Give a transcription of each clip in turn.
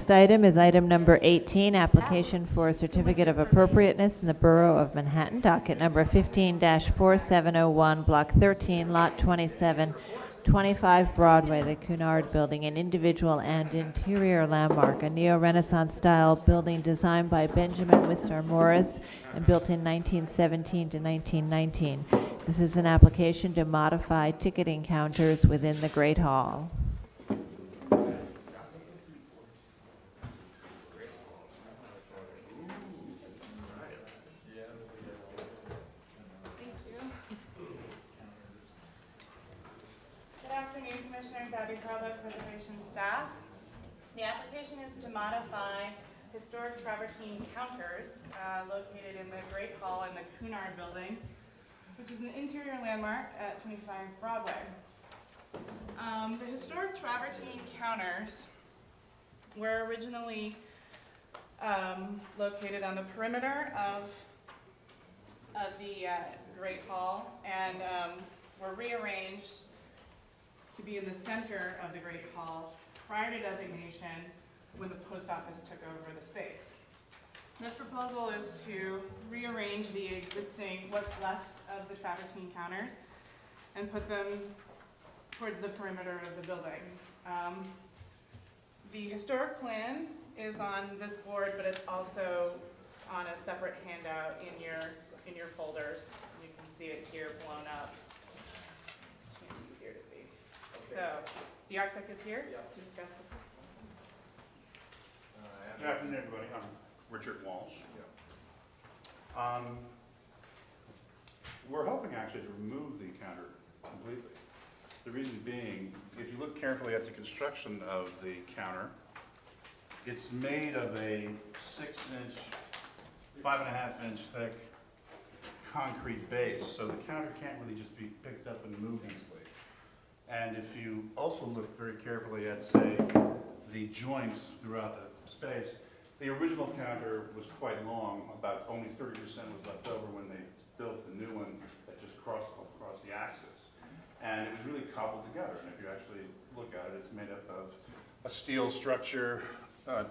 next item is item number 18, application for a certificate of appropriateness in the Borough of Manhattan, docket number 15-4701, block 13, lot 27, 25 Broadway, the Cunard Building, an individual and interior landmark, a neo-Renaissance style building designed by Benjamin Wistar Morris and built in 1917 to 1919. This is an application to modify ticketing counters within the Great Hall. Preservation staff. The application is to modify historic travertine counters located in the Great Hall in the Cunard Building, which is an interior landmark at 25 Broadway. The historic travertine counters were originally located on the perimeter of the Great Hall and were rearranged to be in the center of the Great Hall prior to designation when the post office took over the space. This proposal is to rearrange the existing, what's left of the travertine counters and put them towards the perimeter of the building. The historic plan is on this board, but it's also on a separate handout in your folders. You can see it here blown up. So, the architect is here to discuss the. Good afternoon, everybody. I'm Richard Walsh. We're hoping actually to remove the counter completely. The reason being, if you look carefully at the construction of the counter, it's made of a 6-inch, 5.5-inch thick concrete base, so the counter can't really just be picked up and moved easily. And if you also look very carefully at, say, the joints throughout the space, the original counter was quite long, about only 30% was left over when they built the new one that just crossed across the axis. And it was really cobbled together, and if you actually look at it, it's made up of a steel structure,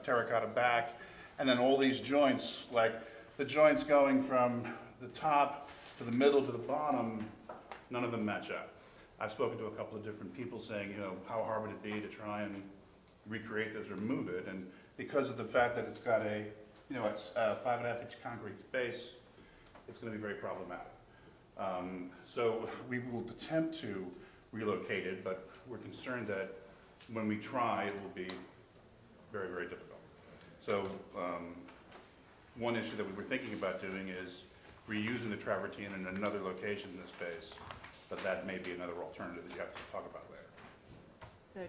terracotta back, and then all these joints, like the joints going from the top to the middle to the bottom, none of them match up. I've spoken to a couple of different people saying, you know, how hard would it be to try and recreate this or move it? And because of the fact that it's got a, you know, it's a 5.5-inch concrete base, it's going to be very problematic. So we will attempt to relocate it, but we're concerned that when we try, it will be very, very difficult. So one issue that we were thinking about doing is reusing the travertine in another location in the space. But that may be another alternative that you have to talk about later. So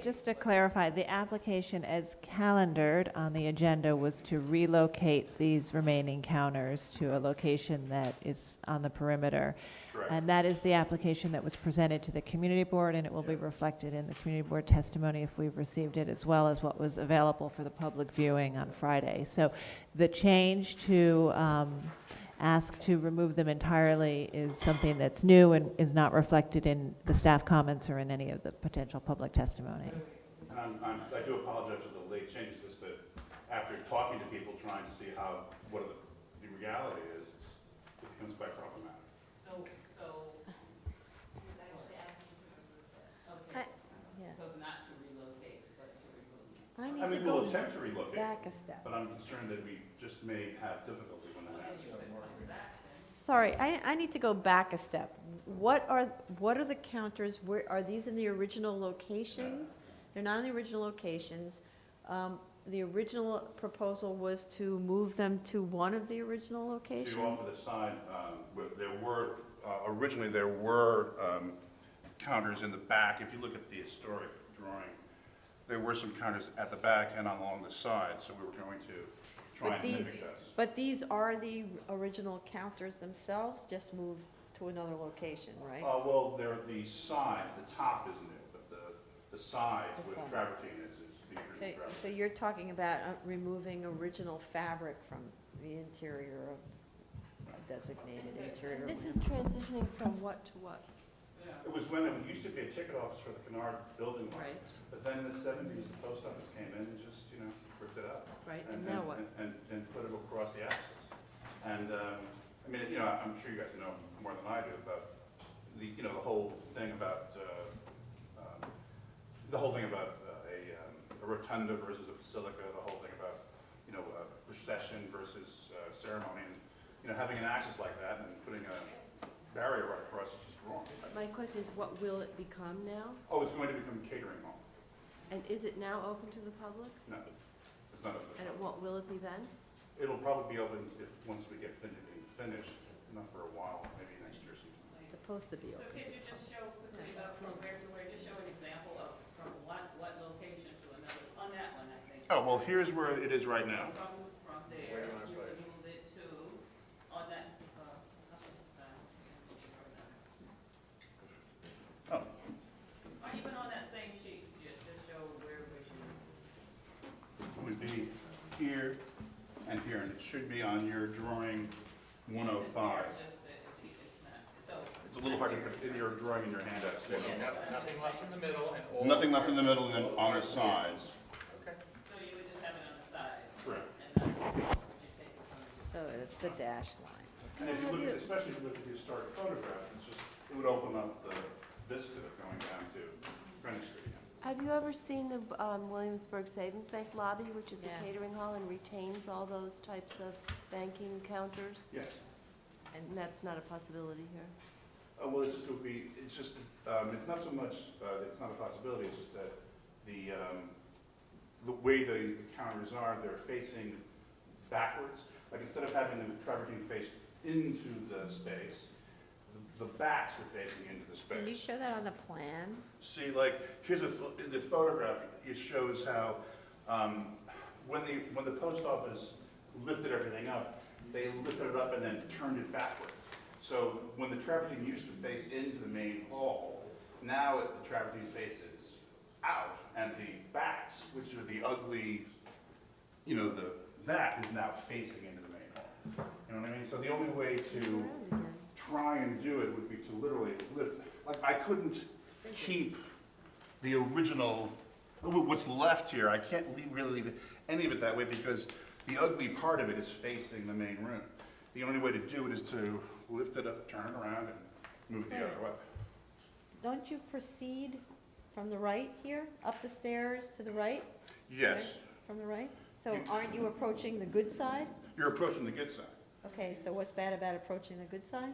just to clarify, the application as calendared on the agenda was to relocate these remaining counters to a location that is on the perimeter. Correct. And that is the application that was presented to the community board, and it will be reflected in the community board testimony if we've received it, as well as what was available for the public viewing on Friday. So the change to ask to remove them entirely is something that's new and is not reflected in the staff comments or in any of the potential public testimony. And I do apologize for the late changes, just that after talking to people, trying to see what the reality is, it becomes quite problematic. So he's actually asking to remove it. Okay. Yeah. So not to relocate, but to remove it. I I need mean, to we'll go attempt to relocate, back a step. but I'm concerned that we just may have difficulty when that happens. Sorry, I need to go back a step. What are the counters? Where are these in the original locations? They're not in the original locations. The original proposal was to move them to one of the original locations? To off to the side, originally there were counters in the back. If you look at the historic drawing, there were some counters at the back and along the side, so we were going to try and mimic those. But these are the original counters themselves, just moved to another location, right? Well, they're the sides, the top is new, but the sides The with sides. travertine is the So, original so you're talking about removing original fabric from the interior of a designated interior. This is transitioning from what to what? It was when it used to be a ticket office for the Kennard building lot. Right, But then in the seventies, the post office came in and just, ripped it up. right, and now what? And put it across the axis. And, I mean, I'm sure you guys know more than I do about the whole thing about, a rotunda versus a basilica, the whole thing about, procession versus ceremony. And, having an axis like that and putting a barrier right across is just wrong. My question is, what will it become now? Oh, it's going to become a catering hall. And is it now open to the public? No, it's not open. And will it be then? It'll probably be open once we get finished, not for a while, maybe next year sometime. It's supposed to be So open. could you just show quickly about from where to where, just show an example of from what location to another, on that one, I think. Oh, well, here's where it is right now. From there, you would move it to, on that, Oh, or even on that same sheet, just show where we should. it would be here and here, and it should be on your drawing 105. Just that it's not, so. It's a little hard to put in your drawing in your handout. too. Nothing left in the middle and all. Nothing left in the middle and then on the sides. Okay. So you would just have it on the side, Correct. and not, would you take it from the So it's the dashed line. And if you look, especially if you look at the historic photograph, it would open up the vista going down to Greenwich Street. Have you ever seen the Williamsburg Savings Bank lobby, which is Yeah. a catering hall and retains all those types of banking counters? Yes. And that's not a possibility here? Well, it's not so much, it's not a possibility, it's just that the way the counters are, they're facing backwards. Like instead of having the travertine face into the space, the backs are facing into the space. Can you show that on the plan? See, like, in the photograph, it shows how, when the post office lifted everything up, they lifted it up and then turned it backward. So when the travertine used to face into the main hall, now the travertine faces out, and the backs, which are the ugly, that is now facing into the main hall. You know what I mean? So the only way to Around again. try and do it would be to literally lift, like, I couldn't keep the original, what's left here, I can't really leave any of it that way because the ugly part of it is facing the main room. The only way to do it is to lift it up, turn it around, and move it the other way. Don't you proceed from the right here, up the stairs to the right? Yes, From the right? So aren't you approaching the good side? you're approaching the good side. Okay, so what's bad about approaching the good side?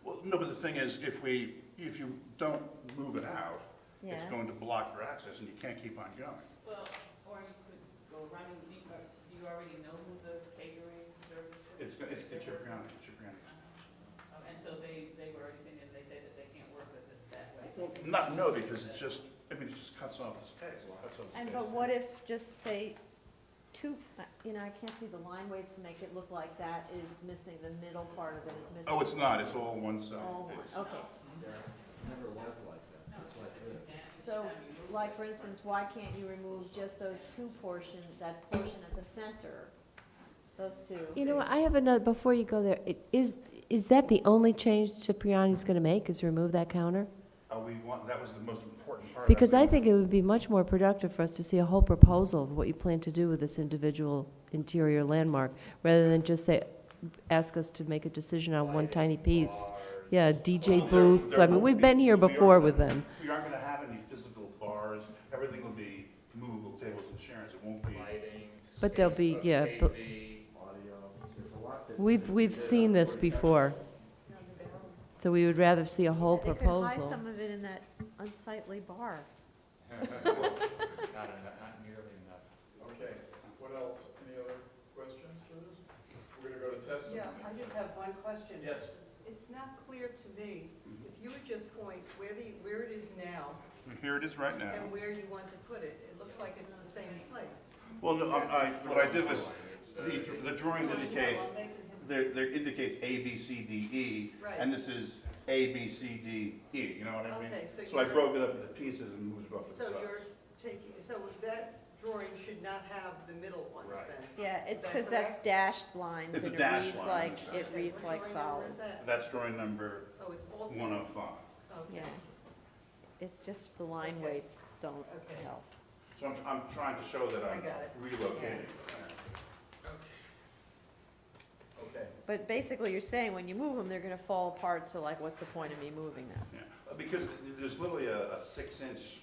Well, no, but the thing is, if you don't move it out, it's Yeah. going to block your access, and you can't keep on going. Well, or you could go running, do you already know who the catering service is? It's the Cipriani. And so they've already seen it, they say that they can't work with it that way? Well, no, because it just cuts off the space. But what if, just say, I can't see the line weights to make it look like that is missing, the middle part of it is missing. Oh, it's not, it's all one side. All one, okay. Never was like that. It's like this. So, like, for instance, why can't you remove just those two portions, that portion at the center? Those two? You know what, I have another, before you go there, is that the only change Cipriani's going to make, is remove that counter? That was the most important part. Because I think it would be much more productive for us to see a whole proposal of what you plan to do with this individual interior landmark, rather than just ask us to make a decision on one tiny piece. Yeah, DJ booth, I mean, we've been here before with them. We aren't gonna have any physical bars, everything will be movable tables and chairs, it won't be. Lighting. But there'll be, yeah, but AV, audio, there's a lot that. we've seen this before. So we would rather see a whole They could hide proposal. some of it in that unsightly bar. Not nearly enough. Okay, what else? Any other questions for this? We're gonna go to testimony. Yeah, I just have one question. Yes, It's not clear to me, if you would just point where it is now Here it is right now. and where you want to put it, it looks like it's the same place. Well, no, what I did was, the drawings indicate, I'm making him- there indicates A, B, C, D, E, Right. and this is A, B, C, D, E, you know what I mean? Okay, So I you're- broke it up into pieces and moved it off to the So sides. you're taking, so that drawing should not have the middle ones Right. then? Yeah, it's Is that because that's correct? dashed lines, It's a and it dashed reads line, like, exactly. it reads What like drawing number solid. is that? That's drawing number Oh, it's all. 105. Okay. Yeah. It's just the line Okay. weights don't Okay. help. So I'm trying to show that I I'm got it. relocating. Okay. But basically, you're saying when you move them, they're gonna fall apart, so like, what's the point of me moving them? Yeah, because there's literally a 6-inch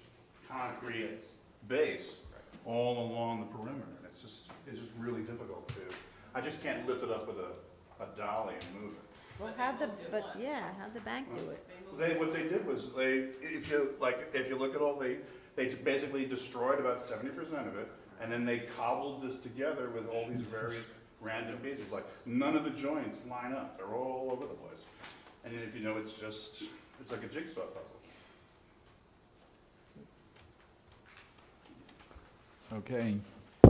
concrete base all along the perimeter. And it's just really difficult to, I just can't lift it up with a dolly and move it. Well, But they moved it once. how'd the bank do it? What they did was if you look at all, they basically destroyed about 70% of it, and then they cobbled this together with all these various random pieces. Like, none of the joints line up. They're all over the place. And if you know, it's like a jigsaw puzzle. Okay,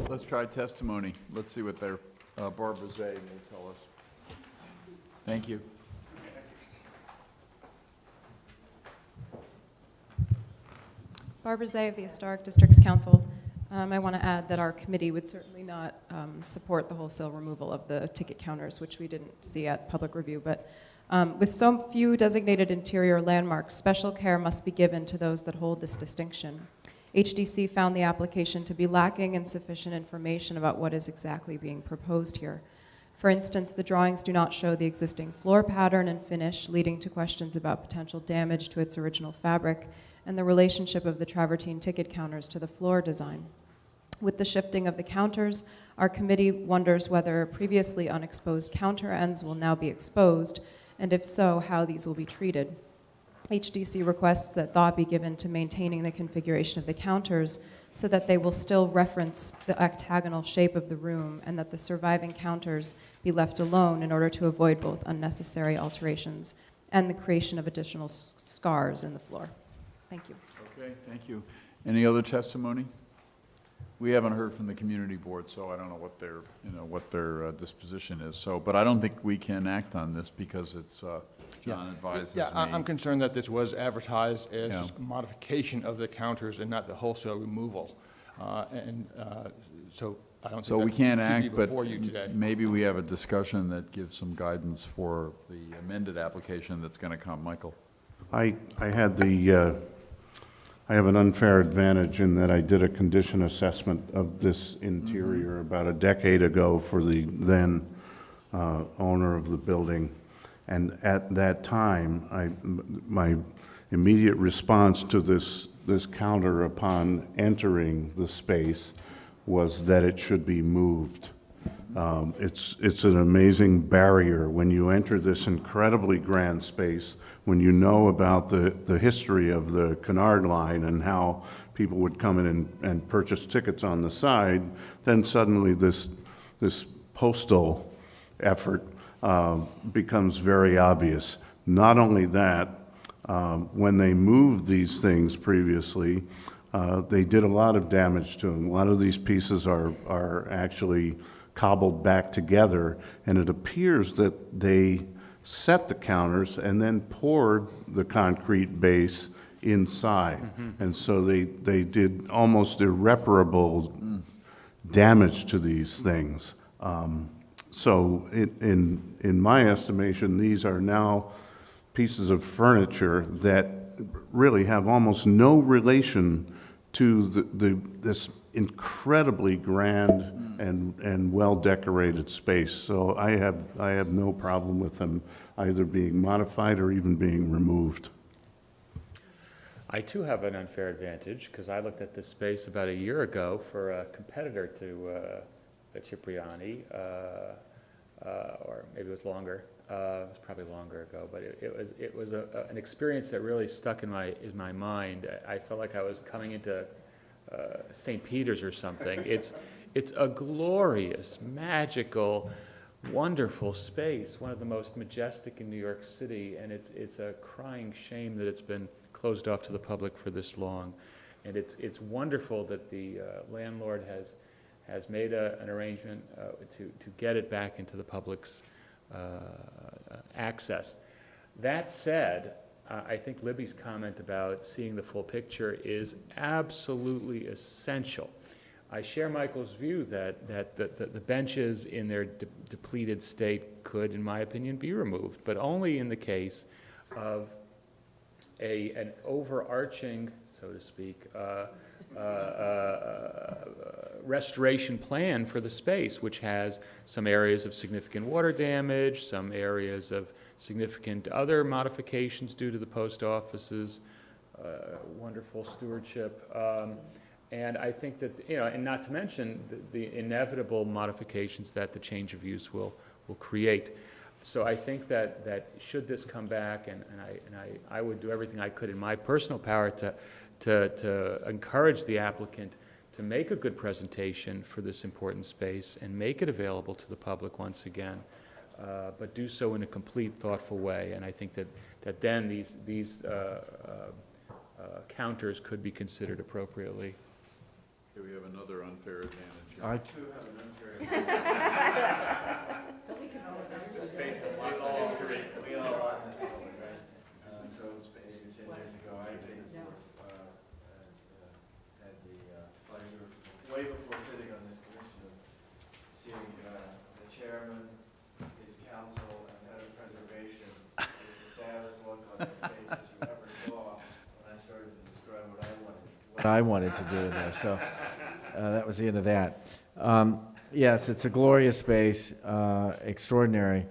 let's try testimony. Let's see what their, Barbara Zay will tell us. Thank you. Barbara Zay of the Historic Districts Council. I want to add that our committee would certainly not support the wholesale removal of the ticket counters, which we didn't see at public review. But with so few designated interior landmarks, special care must be given to those that hold this distinction. HDC found the application to be lacking in sufficient information about what is exactly being proposed here. For instance, the drawings do not show the existing floor pattern and finish, leading to questions about potential damage to its original fabric and the relationship of the travertine ticket counters to the floor design. With the shifting of the counters, our committee wonders whether previously unexposed counter ends will now be exposed, and if so, how these will be treated. HDC requests that thought be given to maintaining the configuration of the counters so that they will still reference the octagonal shape of the room and that the surviving counters be left alone in order to avoid both unnecessary alterations and the creation of additional scars in the floor. Thank you. Okay, thank you. Any other testimony? We haven't heard from the community board, so I don't know what their disposition is. So, but I don't think we can act on this because it's John advises me. Yeah, I'm concerned that this was advertised as Yeah. just a modification of the counters and not the wholesale removal. So I don't So we think can't that should be act, but before you today. maybe we have a discussion that gives some guidance for the amended application that's going to come. Michael? I have an unfair advantage in that I did a condition assessment of this interior about a decade ago for the then owner of the building. And at that time, my immediate response to this counter upon entering the space was that it should be moved. It's an amazing barrier when you enter this incredibly grand space, when you know about the history of the Canard line and how people would come in and purchase tickets on the side, then suddenly this postal effort becomes very obvious. Not only that, when they moved these things previously, they did a lot of damage to them. A lot of these pieces are actually cobbled back together, and it appears that they set the counters and then poured the concrete base inside. And so they did almost irreparable damage to these things. So in my estimation, these are now pieces of furniture that really have almost no relation to this incredibly grand and well-decorated space. So I have no problem with them either being modified or even being removed. I too have an unfair advantage because I looked at this space about a year ago for a competitor to Cipriani, or maybe it was longer. It was probably longer ago, but it was an experience that really stuck in my mind. I felt like I was coming into St. Peter's or something. It's a glorious, magical, wonderful space, one of the most majestic in New York City, and it's a crying shame that it's been closed off to the public for this long. And it's wonderful that the landlord has made an arrangement to get it back into the public's access. That said, I think Libby's comment about seeing the full picture is absolutely essential. I share Michael's view that the benches in their depleted state could, in my opinion, be removed, but only in the case of an overarching, so to speak, restoration plan for the space, which has some areas of significant water damage, some areas of significant other modifications due to the post office's wonderful stewardship. And I think that, and not to mention the inevitable modifications that the change of use will create. So I think that should this come back, and I would do everything I could in my personal power to encourage the applicant to make a good presentation for this important space and make it available to the public once again, but do so in a complete, thoughtful way. And I think that then these counters could be considered appropriately. Okay, we have another unfair advantage here. I too have an unfair advantage. We all want this building, right? So it's been 8 or 10 years ago, I paid for, had the pleasure, way before sitting on this commission, of seeing the chairman, his council, and other preservation with the saddest look on their faces you ever saw when I started to describe what I wanted to do in there. So that was the end of that. Yes, it's a glorious space, extraordinary.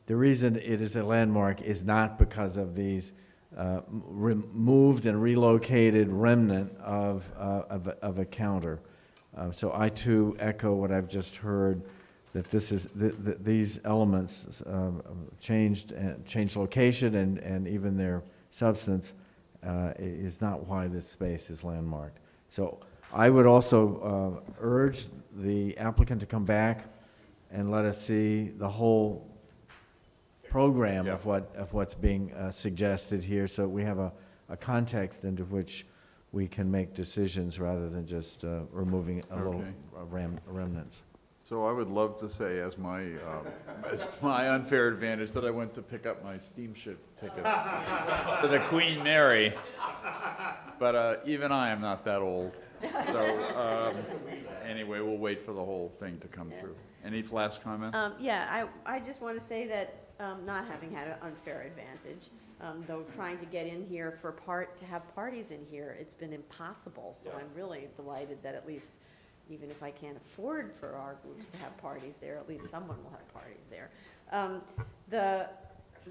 The reason it is a landmark is not because of these removed and relocated remnant of a counter. So I too echo what I've just heard, that this is these elements changed location and even their substance is not why this space is landmarked. So I would also urge the applicant to come back and let us see the whole program of what's being suggested here, so we have a context into which we can make decisions rather than just removing a little remnants. So I would love to say, as my unfair advantage, that I went to pick up my steamship tickets to the Queen Mary, but even I am not that old. So anyway, we'll wait for the whole thing to come through. Any last comments? Yeah, I just want to say that not having had an unfair advantage, though trying to get in here to have parties in here, it's been impossible. So I'm really delighted that at least, even if I can't afford for our groups to have parties there, at least someone will have parties there.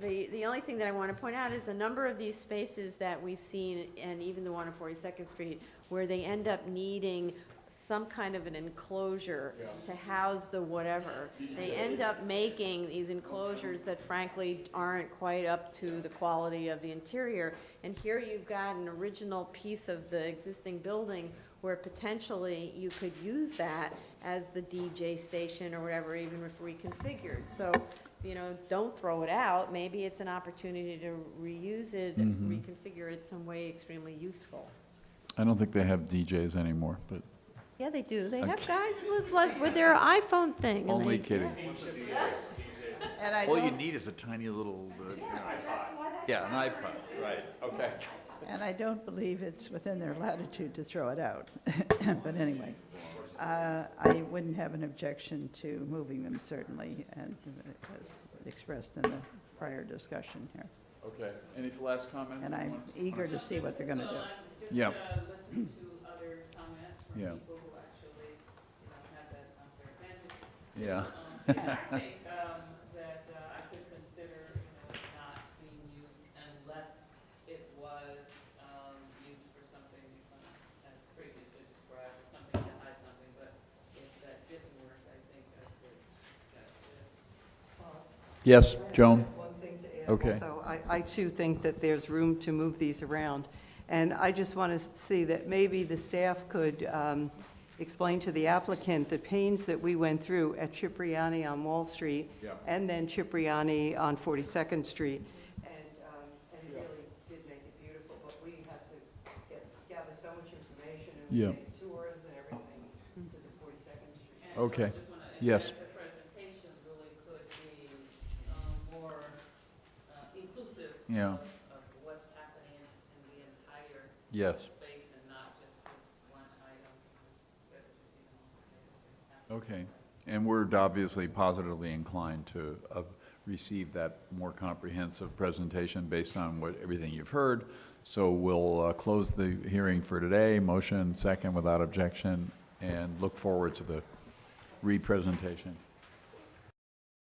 The only thing that I want to point out is a number of these spaces that we've seen, and even the one on 42nd Street, where they end up needing some kind of an enclosure to house the whatever. They end up making these enclosures that frankly aren't quite up to the quality of the interior. And here you've got an original piece of the existing building where potentially you could use that as the DJ station or whatever, even if reconfigured. So, don't throw it out. Maybe it's an opportunity to reuse it, reconfigure it some way extremely useful. I don't think they have DJs anymore, but Yeah, they do. They have guys with their iPhone thing. and only they- kidding. And I All you don't, need is a tiny little, an iPod, right, okay. And I don't believe it's within their latitude to throw it out. But anyway, I wouldn't have an objection to moving them, certainly, and as expressed in the prior discussion here. Okay, any last comments? And I'm eager to see what they're going to do. Yeah. Listening to other comments from Yeah. people who actually, have that unfair advantage. Yeah. I think that I could consider, it not being used unless it was used for something as previously described, or something to hide something, but if that didn't work, I think I could accept it. Yes, Joan? One thing to add. Okay. Also, I too think that there's room to move these around. And I just want to see that maybe the staff could explain to the applicant the pains that we went through at Cipriani on Wall Street and then Cipriani on 42nd Street. And it really did make it beautiful, but we had to gather so much information and we gave tours and everything to the 42nd Street. Okay, yes. The presentation really could be more inclusive Yeah. of what's happening in the entire Yes. space and not just with one item. But, Okay, and we're obviously positively inclined to receive that more comprehensive presentation based on everything you've heard. So we'll close the hearing for today, motion second without objection, and look forward to the re-presentation.